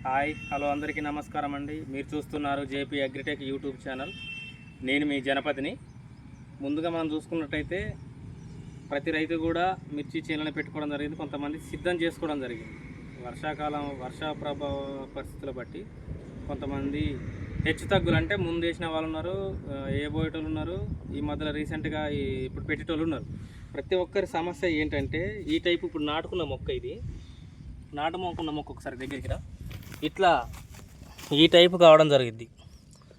Hi hello అందరికీ నమస్కారం అండి. మీరు చూస్తున్నారు జేపీ అగ్రిటెక్ యూట్యూబ్ ఛానల్. నేను మీ జనపతిని. ముందుగా మనం చూసుకున్నట్టయితే ప్రతి రైతు కూడా మిర్చి చేనులను పెట్టుకోవడం జరిగింది. కొంతమంది సిద్ధం చేసుకోవడం జరిగింది. వర్షాకాలం వర్ష ప్రభావ పరిస్థితులు బట్టి కొంతమంది హెచ్చు తగ్గులు అంటే ముందు వేసిన వాళ్ళు ఉన్నారు, ఏ పోయేటోళ్ళు ఉన్నారు, ఈ మధ్యలో రీసెంట్గా ఇప్పుడు పెట్టేటోళ్ళు ఉన్నారు. ప్రతి ఒక్కరి సమస్య ఏంటంటే ఈ టైపు ఇప్పుడు నాటుకున్న మొక్క, ఇది నాటు మొక్కున్న మొక్క ఒకసారి దగ్గరికి రా, ఇట్లా ఈ టైపు కావడం జరిగింది.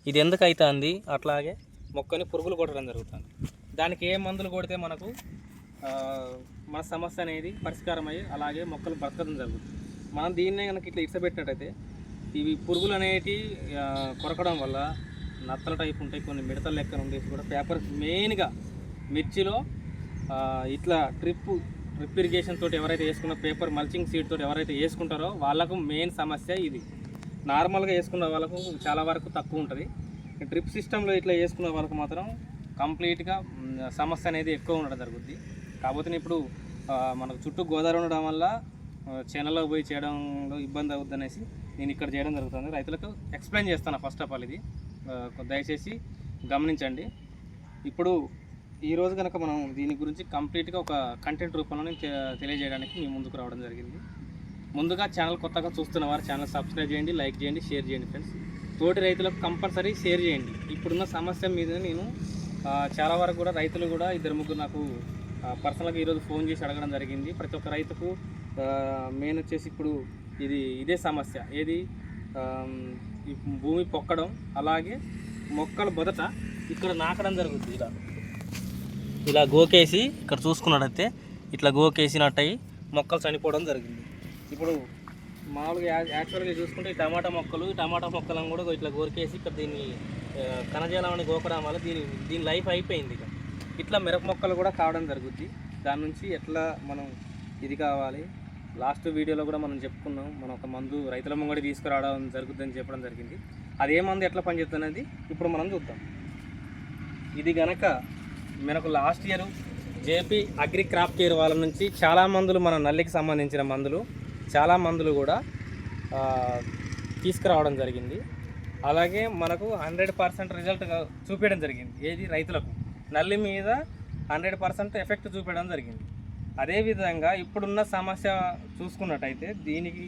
ఇది ఎందుకు అవుతుంది? అట్లాగే మొక్కని పురుగులు కొట్టడం జరుగుతుంది. దానికి ఏ మందులు కొడితే మనకు మన సమస్య అనేది పరిష్కారం అయ్యి అలాగే మొక్కలు బ్రతకడం జరుగుతుంది. మనం దీన్నే కనుక ఇట్లా ఇడ్సబెట్టినట్టయితే ఇవి పురుగులు అనేవి కొరకడం వల్ల నత్తల టైపు ఉంటాయి, కొన్ని మిడతల లెక్కన ఉండేసి కూడా పేపర్ మెయిన్గా మిర్చిలో ఇట్లా డ్రిప్ ఇరిగేషన్ తోటి ఎవరైతే వేసుకున్న పేపర్ మల్చింగ్ సీడ్ తోటి ఎవరైతే వేసుకుంటారో వాళ్ళకు మెయిన్ సమస్య ఇది. నార్మల్గా వేసుకున్న వాళ్ళకు చాలా వరకు తక్కువ ఉంటుంది. డ్రిప్ సిస్టంలో ఇట్లా వేసుకున్న వాళ్ళకు మాత్రం కంప్లీట్గా సమస్య అనేది ఎక్కువ ఉండడం జరుగుద్ది. కాకపోతే ఇప్పుడు మనకు చుట్టూ గోదావరి ఉండడం వల్ల చేనల్లో పోయి చేయడంలో ఇబ్బంది అవుద్ది అనేసి నేను ఇక్కడ చేయడం జరుగుతుంది. రైతులకు ఎక్స్ప్లెయిన్ చేస్తాను. ఫస్ట్ ఆఫ్ ఆల్ ఇది దయచేసి గమనించండి. ఇప్పుడు ఈరోజు కనుక మనం దీని గురించి కంప్లీట్గా ఒక కంటెంట్ రూపంలో తెలియజేయడానికి మీ ముందుకు రావడం జరిగింది. ముందుగా ఛానల్ కొత్తగా చూస్తున్న వారు ఛానల్ సబ్స్క్రైబ్ చేయండి, లైక్ చేయండి, షేర్ చేయండి ఫ్రెండ్స్. తోటి రైతులకు కంపల్సరీ షేర్ చేయండి. ఇప్పుడున్న సమస్య మీద నేను చాలా వరకు కూడా రైతులు కూడా ఇద్దరు ముగ్గురు నాకు పర్సనల్గా ఈరోజు ఫోన్ చేసి అడగడం జరిగింది. ప్రతి ఒక్క రైతుకు మెయిన్ వచ్చేసి ఇప్పుడు ఇదే సమస్య. ఏది? భూమి పొక్కడం, అలాగే మొక్కలు మొదట ఇక్కడ నాకడం జరుగుతుంది. ఇలా గోకేసి ఇక్కడ చూసుకున్నట్టయితే ఇట్లా గోకేసినట్టయి మొక్కలు చనిపోవడం జరిగింది. ఇప్పుడు మామూలుగా యాక్చువల్గా చూసుకుంటే ఈ టమాటా మొక్కలను కూడా ఇట్లా గోకేసి ఇక్కడ దీన్ని కణజాలాన్ని గోకడం వల్ల దీని లైఫ్ అయిపోయింది. ఇట్లా మిరప మొక్కలు కూడా కావడం జరుగుద్ది. దాని నుంచి ఎట్లా మనం ఇది కావాలి, లాస్ట్ వీడియోలో కూడా మనం చెప్పుకున్నాం. మనం ఒక మందు రైతుల ముంగడి తీసుకురావడం జరుగుతుందని చెప్పడం జరిగింది. అదే మందు ఎట్లా పనిచేస్తుంది అనేది ఇప్పుడు మనం చూద్దాం. ఇది గనక మనకు last year JP agri crop care వాళ్ళ నుంచి చాలా మందులు, మన నల్లికి సంబంధించిన మందులు చాలా మందులు కూడా తీసుకురావడం జరిగింది. అలాగే మనకు 100% రిజల్ట్ చూపించడం జరిగింది. ఏది? రైతులకు నల్లి మీద 100% ఎఫెక్ట్ చూపించడం జరిగింది. అదేవిధంగా ఇప్పుడున్న సమస్య చూసుకున్నట్టయితే దీనికి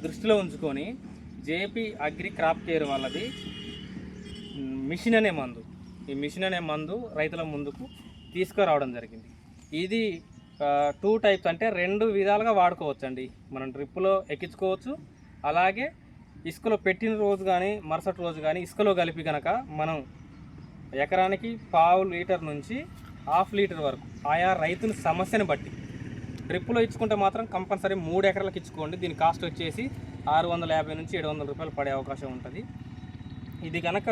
దృష్టిలో ఉంచుకొని జేపీ అగ్రి క్రాప్ కేర్ వాళ్ళది మిషన్ అనే మందు, ఈ మిషన్ అనే మందు రైతుల ముందుకు తీసుకురావడం జరిగింది. ఇది 2 టైప్స్, అంటే 2 విధాలుగా వాడుకోవచ్చండి. మనం డ్రిప్పులో ఎక్కించుకోవచ్చు, అలాగే ఇసుకలో పెట్టిన రోజు కానీ మరుసటి రోజు కానీ ఇసుకలో కలిపి కనుక మనం ఎకరానికి 1/2 లీటర్ నుంచి 1/2 లీటర్ వరకు ఆయా రైతుల సమస్యను బట్టి డ్రిప్పులో ఇచ్చుకుంటే మాత్రం కంపల్సరీ 3 ఎకరాలకు ఇచ్చుకోండి. దీని కాస్ట్ వచ్చేసి 650 నుంచి 700 రూపాయలు పడే అవకాశం ఉంటుంది. ఇది కనుక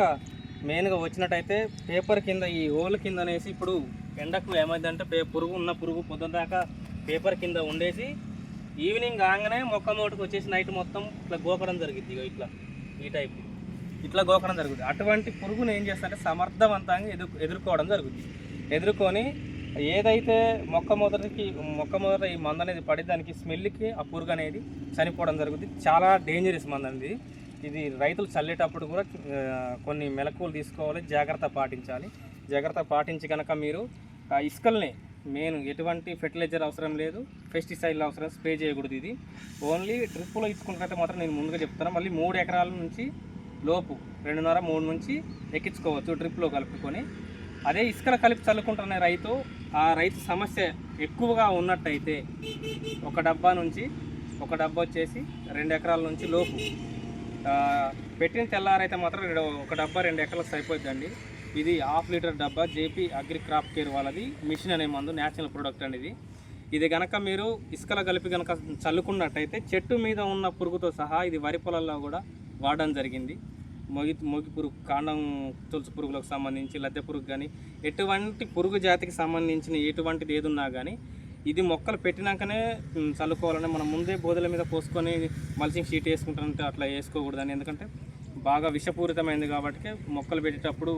మెయిన్గా వచ్చినట్టయితే పేపర్ కింద, ఈ ఓల కింద అనేసి ఇప్పుడు ఎండకు ఏమైందంటే పురుగు పొద్దున దాకా పేపర్ కింద ఉండేసి ఈవినింగ్ కాగానే మొక్క నోటుకు వచ్చేసి నైట్ మొత్తం ఇట్లా గోకడం జరిగింది. ఇట్లా ఈ టైపు ఇట్లా గోకడం జరుగుతుంది. అటువంటి పురుగును ఏం చేస్తారంటే సమర్థవంతంగా ఎదుర్కోవడం జరుగుతుంది. ఎదుర్కొని ఏదైతే మొక్క మొదట ఈ మందు అనేది పడి దానికి స్మెల్కి ఆ పురుగు అనేది చనిపోవడం జరుగుతుంది. చాలా డేంజరస్ మందు అనేది. ఇది రైతులు చల్లేటప్పుడు కూడా కొన్ని మెలకువలు తీసుకోవాలి, జాగ్రత్త పాటించాలి. జాగ్రత్త పాటించి కనుక మీరు ఇసుకల్ని మెయిన్ ఎటువంటి ఫెర్టిలైజర్ అవసరం లేదు, పెస్టిసైడ్లు అవసరం, స్ప్రే చేయకూడదు. ఇది ఓన్లీ డ్రిప్పులో ఇచ్చుకున్నట్లయితే మాత్రం నేను ముందుగా చెప్తాను. మళ్ళీ 3 ఎకరాల నుంచి లోపు 2.5-3 నుంచి ఎక్కించుకోవచ్చు డ్రిప్లో కలుపుకొని. అదే ఇసుకలు కలిపి చల్లుకుంటున్న రైతు, ఆ రైతు సమస్య ఎక్కువగా ఉన్నట్టయితే ఒక డబ్బా వచ్చేసి 2 ఎకరాల నుంచి లోపు పెట్టిన తెల్లారైతే మాత్రం ఒక డబ్బా 2 ఎకరాలకు సరిపోద్దండి. ఇది 1/2 లీటర్ డబ్బా జేపీ అగ్రి క్రాప్ కేర్ వాళ్ళది మిషన్ అనే మందు, న్యాచురల్ ప్రోడక్ట్ అండి. ఇది కనుక మీరు ఇసుకలో కలిపి కనుక చల్లుకున్నట్టయితే చెట్టు మీద ఉన్న పురుగుతో సహా ఇది వరి పొలాల్లో కూడా వాడడం జరిగింది. మొగి పురుగు, కాండం తులసి పురుగులకు సంబంధించి, లద్దె పురుగు కానీ ఎటువంటి పురుగు జాతికి సంబంధించిన ఎటువంటిది ఏదున్నా కానీ ఇది మొక్కలు పెట్టినాకనే చల్లుకోవాలని, మనం ముందే బోదల మీద పోసుకొని మల్చింగ్ షీట్ వేసుకుంటారంటే అట్లా వేసుకోకూడదని. ఎందుకంటే బాగా విషపూరితమైంది కాబట్టి మొక్కలు పెట్టేటప్పుడు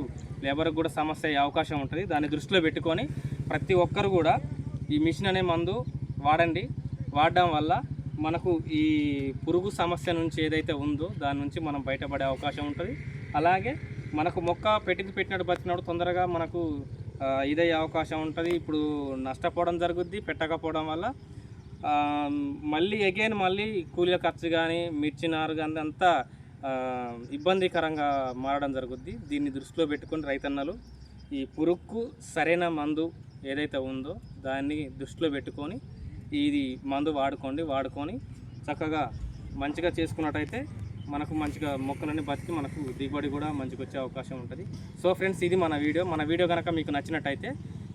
లేబర్కి కూడా సమస్య అయ్యే అవకాశం ఉంటుంది. దాన్ని దృష్టిలో పెట్టుకొని ప్రతి ఒక్కరు కూడా ఈ మిషన్ అనే మందు వాడండి. వాడడం వల్ల మనకు ఈ పురుగు సమస్య నుంచి ఏదైతే ఉందో దాని నుంచి మనం బయటపడే అవకాశం ఉంటుంది. అలాగే మనకు మొక్క పెట్టినట్టు బతికినప్పుడు తొందరగా మనకు ఇదయ్యే అవకాశం ఉంటుంది. ఇప్పుడు నష్టపోవడం జరుగుద్ది పెట్టకపోవడం వల్ల. మళ్ళీ కూలీల ఖర్చు కానీ మిర్చి నారు కానీ అంతా ఇబ్బందికరంగా మారడం జరుగుద్ది. దీన్ని దృష్టిలో పెట్టుకొని రైతన్నలు ఈ పురుగుకు సరైన మందు ఏదైతే ఉందో దాన్ని దృష్టిలో పెట్టుకొని ఇది మందు వాడుకొని చక్కగా మంచిగా చేసుకున్నట్టయితే మనకు మంచిగా మొక్కలన్నీ బతికి మనకు దిగుబడి కూడా మంచిగా వచ్చే అవకాశం ఉంటుంది. సో ఫ్రెండ్స్, ఇది మన వీడియో కనుక మీకు నచ్చినట్టయితే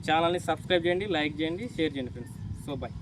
ఛానల్ని సబ్స్క్రైబ్ చేయండి, లైక్ చేయండి, షేర్ చేయండి ఫ్రెండ్స్. So bye.